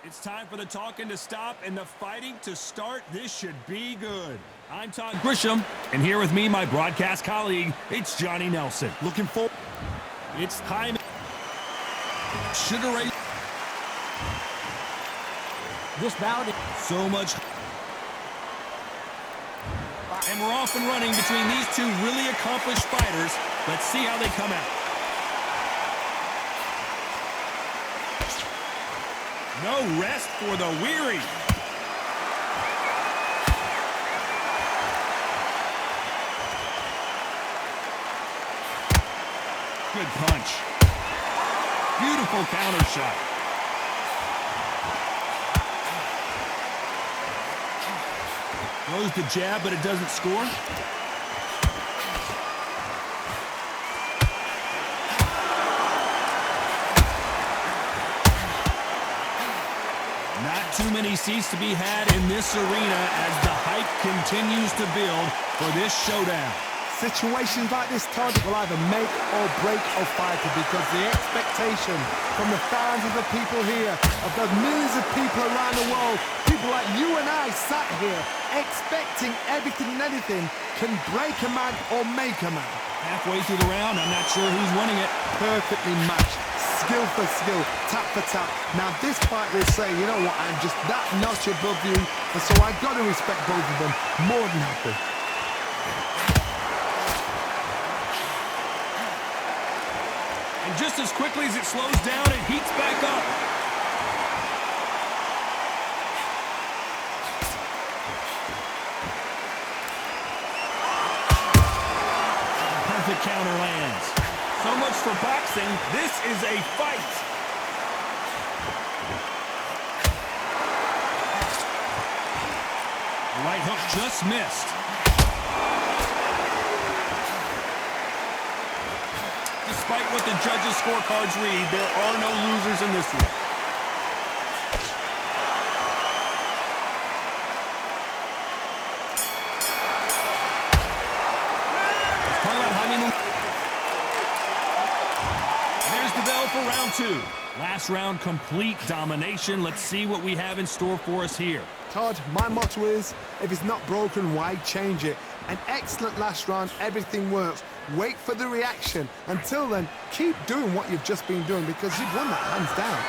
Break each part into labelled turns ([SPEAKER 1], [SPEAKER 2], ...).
[SPEAKER 1] It's time for the talking to stop and the fighting to start. This should be good. I'm Todd Grisham, and here with me, my broadcast colleague, it's Johnny Nelson.
[SPEAKER 2] Looking for.
[SPEAKER 1] It's time. Sugar Ray.
[SPEAKER 2] This bout.
[SPEAKER 1] So much. And we're off and running between these two really accomplished fighters. Let's see how they come out. No rest for the weary. Good punch. Beautiful counter shot. Throws the jab, but it doesn't score. Not too many seats to be had in this arena as the hype continues to build for this showdown.
[SPEAKER 2] Situations like this, Todd, will either make or break a fighter because the expectation from the thousands of people here, of the millions of people around the world, people like you and I sat here expecting everything and anything, can break a man or make a man.
[SPEAKER 1] Halfway through the round, I'm not sure who's winning it.
[SPEAKER 2] Perfectly matched, skill for skill, tap for tap. Now this fighter is saying, you know what, I'm just that notch above you, and so I got to respect both of them more than happy.
[SPEAKER 1] And just as quickly as it slows down, it heats back up. Perfect counter lands. So much for boxing. This is a fight. The right hook just missed. Despite what the judges' scorecards read, there are no losers in this one. There's the bell for round two. Last round, complete domination. Let's see what we have in store for us here.
[SPEAKER 2] Todd, my motto is, if it's not broken, why change it? An excellent last round, everything works. Wait for the reaction. Until then, keep doing what you've just been doing because you've won that hands down.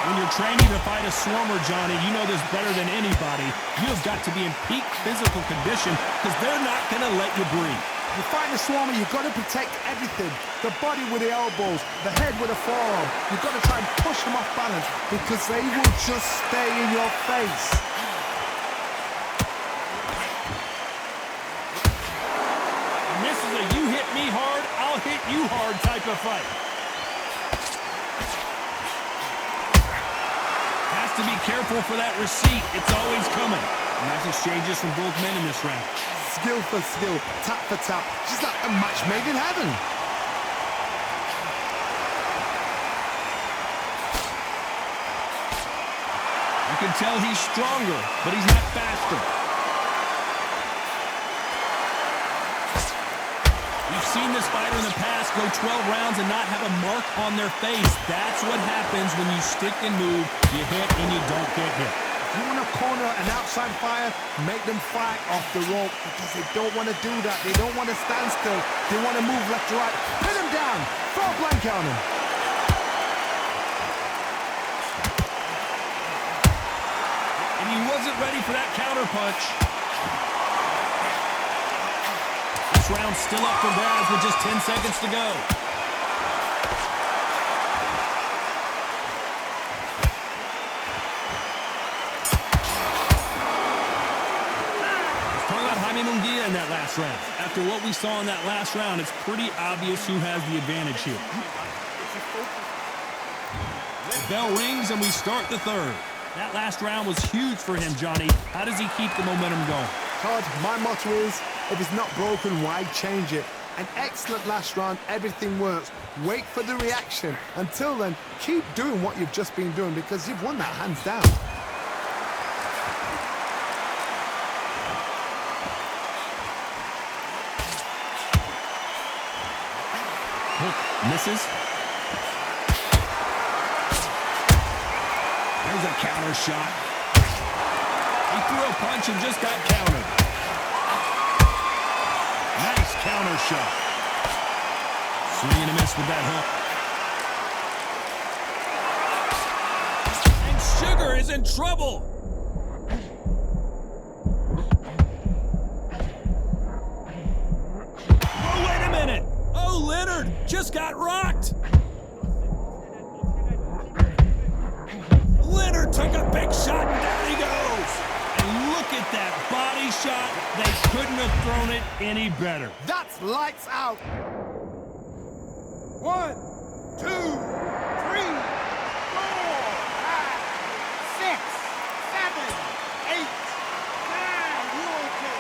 [SPEAKER 1] When you're training to fight a swarmer, Johnny, you know this better than anybody. You have got to be in peak physical condition because they're not going to let you breathe.
[SPEAKER 2] You fight a swarmer, you've got to protect everything. The body with the elbows, the head with the forearm. You've got to try and push them off balance because they will just stay in your face.
[SPEAKER 1] And this is a you hit me hard, I'll hit you hard type of fight. Has to be careful for that receipt. It's always coming. Nice exchanges from both men in this round.
[SPEAKER 2] Skill for skill, tap for tap, just like a match made in heaven.
[SPEAKER 1] You can tell he's stronger, but he's not faster. We've seen this fighter in the past go 12 rounds and not have a mark on their face. That's what happens when you stick and move, you hit and you don't get hit.
[SPEAKER 2] If you want to corner an outside fire, make them fight off the rope because they don't want to do that. They don't want to stand still. They want to move left to right. Pin them down. Throw a blanket on them.
[SPEAKER 1] And he wasn't ready for that counter punch. This round's still up for grabs with just 10 seconds to go. In that last round. After what we saw in that last round, it's pretty obvious who has the advantage here. The bell rings and we start the third. That last round was huge for him, Johnny. How does he keep the momentum going?
[SPEAKER 2] Todd, my motto is, if it's not broken, why change it? An excellent last round, everything works. Wait for the reaction. Until then, keep doing what you've just been doing because you've won that hands down.
[SPEAKER 1] Misses. There's a counter shot. He threw a punch and just got countered. Nice counter shot. Swing and a miss with that hook. And Sugar is in trouble. Oh, wait a minute. Oh, Leonard just got rocked. Leonard took a big shot, and down he goes. And look at that body shot. They couldn't have thrown it any better.
[SPEAKER 2] That's lights out.
[SPEAKER 3] 1, 2, 3, 4, 5, 6, 7, 8, 9. You okay?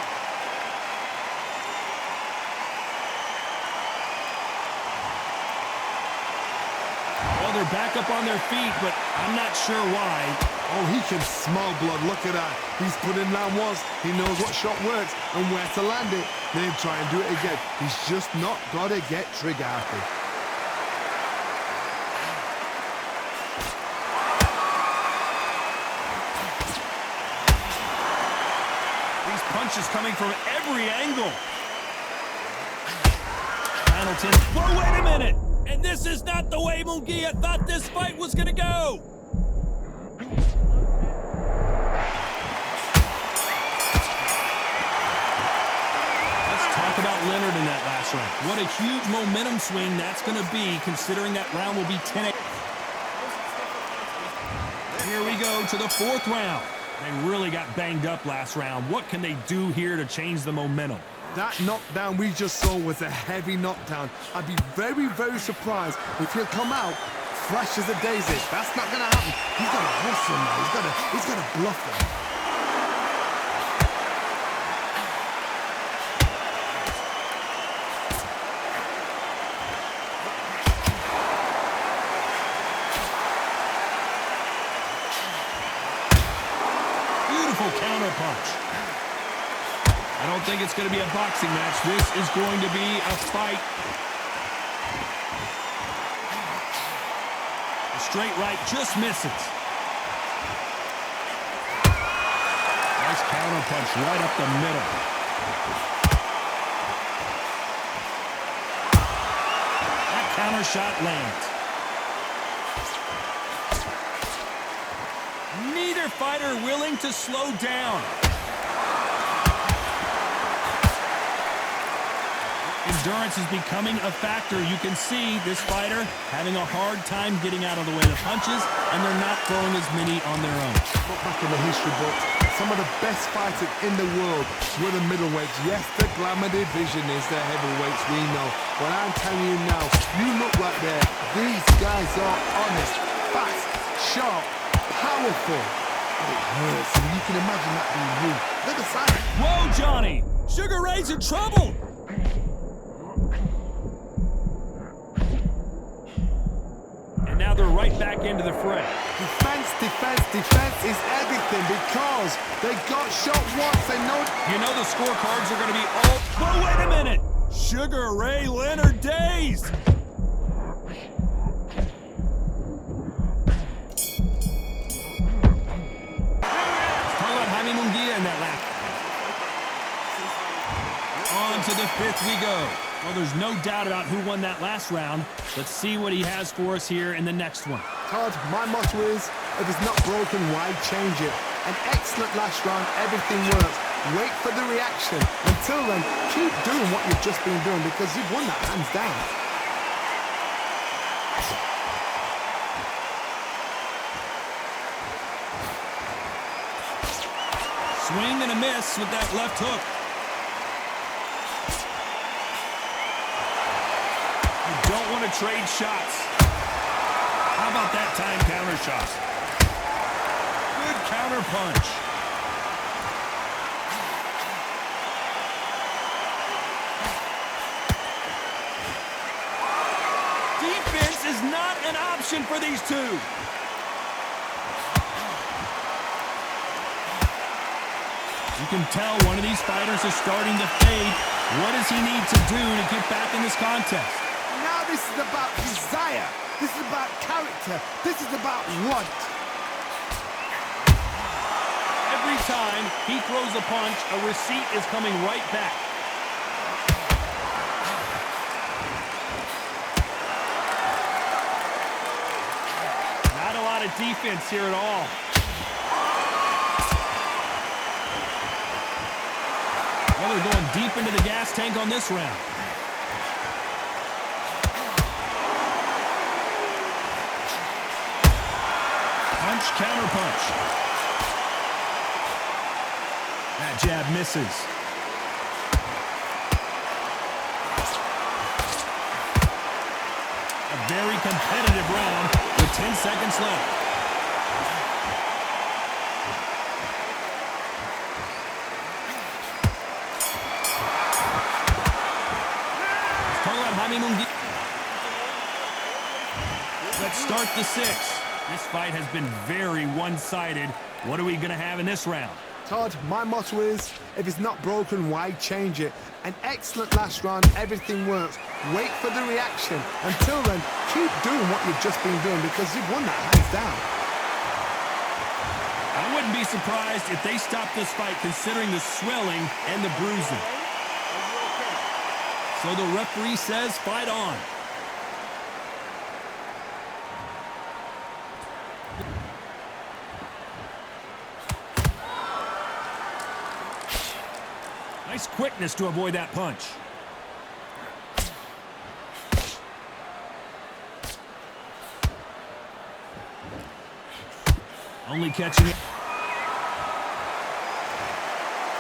[SPEAKER 1] Well, they're back up on their feet, but I'm not sure why.
[SPEAKER 2] Oh, he can smell blood. Look at that. He's put in line once. He knows what shot works and where to land it. Then try and do it again. He's just not got to get trigger happy.
[SPEAKER 1] These punches coming from every angle. Hamilton. Whoa, wait a minute. And this is not the way Munguia thought this fight was going to go. Let's talk about Leonard in that last round. What a huge momentum swing that's going to be, considering that round will be 10-8. Here we go to the fourth round. They really got banged up last round. What can they do here to change the momentum?
[SPEAKER 2] That knockdown we just saw was a heavy knockdown. I'd be very, very surprised if he'll come out fresh as a daisy. That's not gonna happen. He's got to hustle now. He's got to bluff him.
[SPEAKER 1] Beautiful counter punch. I don't think it's going to be a boxing match. This is going to be a fight. A straight right just misses. Nice counter punch right up the middle. That counter shot lands. Neither fighter willing to slow down. Endurance is becoming a factor. You can see this fighter having a hard time getting out of the way of the punches, and they're not throwing as many on their own.
[SPEAKER 2] Look back in the history books, some of the best fighters in the world were the middleweights. Yes, the glamour division is the heavyweights, we know. But I'm telling you now, you look right there. These guys are honest, fast, sharp, powerful. But it hurts, and you can imagine that being you. Look at the side.
[SPEAKER 1] Whoa, Johnny! Sugar Ray's in trouble! And now they're right back into the fray.
[SPEAKER 2] Defense, defense, defense is everything because they got shot once. They know.
[SPEAKER 1] You know the scorecards are going to be all... Whoa, wait a minute! Sugar Ray Leonard dazed! In that lap. On to the fifth we go. Well, there's no doubt about who won that last round. Let's see what he has for us here in the next one.
[SPEAKER 2] Todd, my motto is, if it's not broken, why change it? An excellent last round, everything works. Wait for the reaction. Until then, keep doing what you've just been doing because you've won that hands down.
[SPEAKER 1] Swing and a miss with that left hook. You don't want to trade shots. How about that time counter shot? Good counter punch. Defense is not an option for these two. You can tell one of these fighters is starting to fade. What does he need to do to get back in this contest?
[SPEAKER 2] Now This is about desire. This is about character. This is about want.
[SPEAKER 1] Every time he throws a punch, a receipt is coming right back. Not a lot of defense here at all. Well, they're going deep into the gas tank on this round. Punch, counter punch. That jab misses. A very competitive round with 10 seconds left. Let's start the sixth. This fight has been very one-sided. What are we going to have in this round?
[SPEAKER 2] Todd, my motto is, if it's not broken, why change it? An excellent last round, everything works. Wait for the reaction. Until then, keep doing what you've just been doing because you've won that hands down.
[SPEAKER 1] I wouldn't be surprised if they stopped this fight considering the swelling and the bruising. So the referee says fight on. Nice quickness to avoid that punch. Only catching it.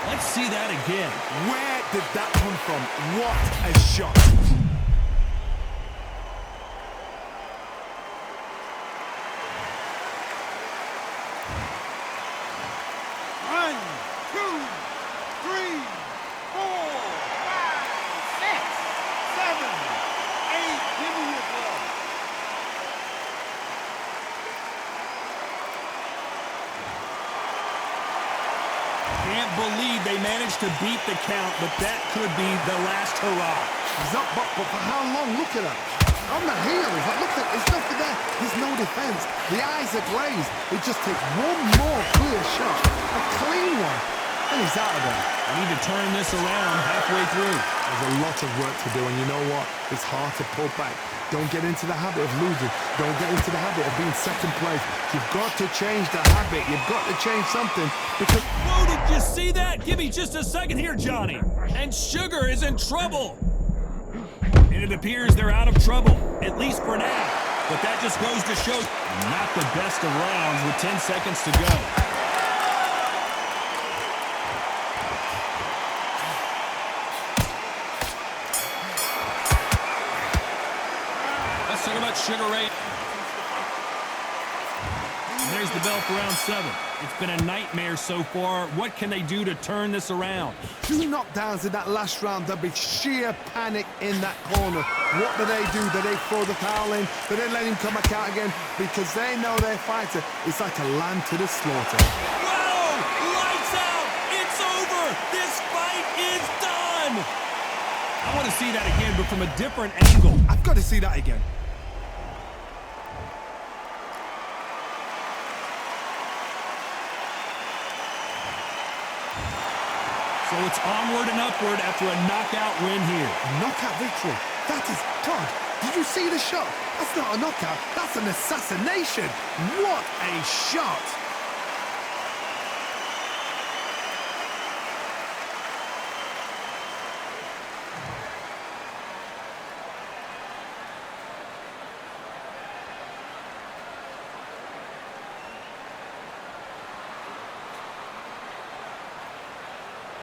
[SPEAKER 1] Let's see that again.
[SPEAKER 2] Where did that come from? What a shot.
[SPEAKER 3] One, two, three, 4, 5, 6, 7, 8. Give me your ball.
[SPEAKER 1] Can't believe they managed to beat the count, but that could be the last hurrah.
[SPEAKER 2] He's up, but for how long? Look at him. On the heels. Look at, there's nothing there. There's no defense. The eyes are glazed. It just takes one more clear shot. A clean one. And he's out of there.
[SPEAKER 1] We need to turn this around halfway through.
[SPEAKER 2] There's a lot of work to do, and you know what? It's hard to pull back. Don't get into the habit of losing. Don't get into the habit of being second place. You've got to change the habit. You've got to change something because...
[SPEAKER 1] Whoa, did you see that? Give me just a second here, Johnny. And Sugar is in trouble. And it appears they're out of trouble, at least for now. But that just goes to show not the best of rounds with 10 seconds to go. Let's talk about Sugar Ray. And there's the bell for round 7. It's been a nightmare so far. What can they do to turn this around?
[SPEAKER 2] 2 knockdowns in that last round. There'll be sheer panic in that corner. What do? Do they throw the towel in? Do they let him come back out again? Because they know their fighter is like a lamb to the slaughter.
[SPEAKER 1] Whoa! Lights out! It's over! This fight is done! I want to see that again, but from a different angle.
[SPEAKER 2] I've got to see that again.
[SPEAKER 1] So it's onward and upward after a knockout win here.
[SPEAKER 2] A knockout victory. That is, Todd, did you see the shot? That's not a knockout. That's an assassination. What a shot.